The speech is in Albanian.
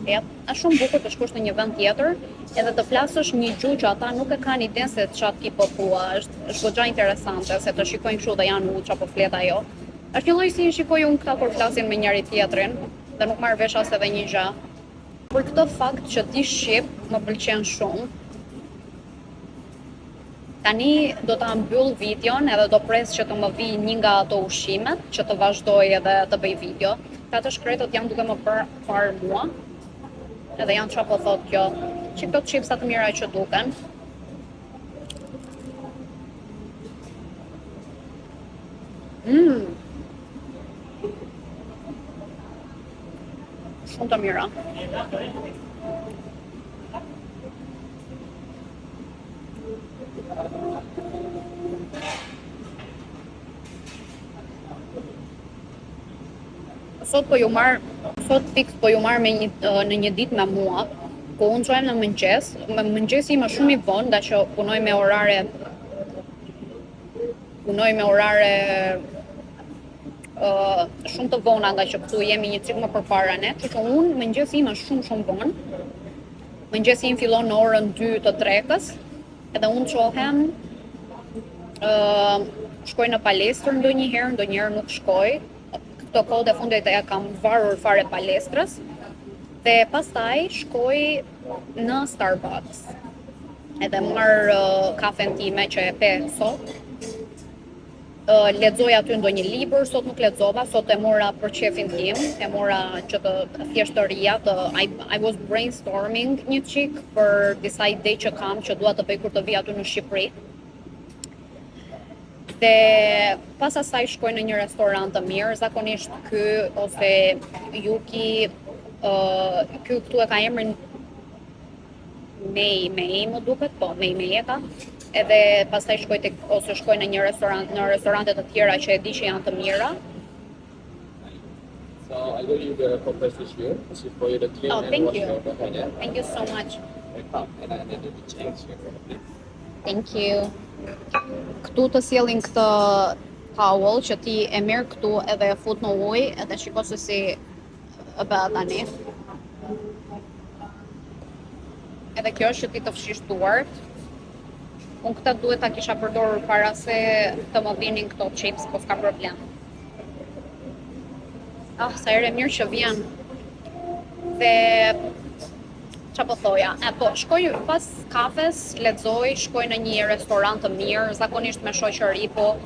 Është shumë bukur të shkosh në një vend tjetër edhe të flasësh një gjuhë që ata nuk e kanë idenë se çfarë ti po thua. Është goxha interesante se të shikojnë kështu dhe janë çfarë po flet ajo. Është një lloj si shikoj unë këta kur flasin me njëri tjetrin dhe nuk marr vesh as edhe një gjë. Për këtë fakt që ti shqip më pëlqen shumë. Tani do ta mbyll videon edhe do pres që të më vi një nga ato ushqimet që të vazhdoj edhe të bëj video. Këta shkretët janë duke më parë mua. Edhe janë çfarë po thot kjo. Që këto chipsa të mira që duken. Shumë të mira. Sot fix po ju marr në një ditë me mua, ku unë çojmë në mëngjes. Mëngjesi im është shumë i vonë, nga që punoj me orare shumë të vona, nga që këtu jemi një cik më përpara ne, kështu që unë mëngjesi im është shumë vonë. Mëngjesi im fillon në orën 2 të drekës, edhe unë çohem, shkoj në palestër ndonjëherë nuk shkoj. Këto kohë e fundit e kam varur fare palestrës dhe pastaj shkoj në Starbucks. Edhe marr kafen time që e pe sot. Lexoj aty ndonjë libër, sot nuk lexova, sot e mora për qefin tim, e mora që të thjeshtëria, I was brainstorming një çik për disa ide që kam që dua të bëj kur të vi aty në Shqipëri. Dhe pas asaj shkoj në një restorant të mirë, zakonisht ky ose Yuki, ky këtu e ka emrin Mei më duket, po Mei e ka. Edhe pastaj shkoj në një në restorante të tjera që e di që janë të mira. So I will leave the compressors here. This is for you to clean and thank wash you. your hair. Thank you so much. And then it will change here. Thank you. Këtu të sjellin këtë towel që ti e merr këtu edhe e fut në ujë edhe shiko se si bëhet tani. Edhe kjo është që ti të fshish duart. Unë këtë duhet ta kisha përdorur para se të më vinin këto chips, po s'ka problem. Sa herë mirë që vjen. Dhe çfarë po thoja? Po shkoj pas kafes, lexoj, shkoj në një restorant të mirë, zakonisht me shoqëri, po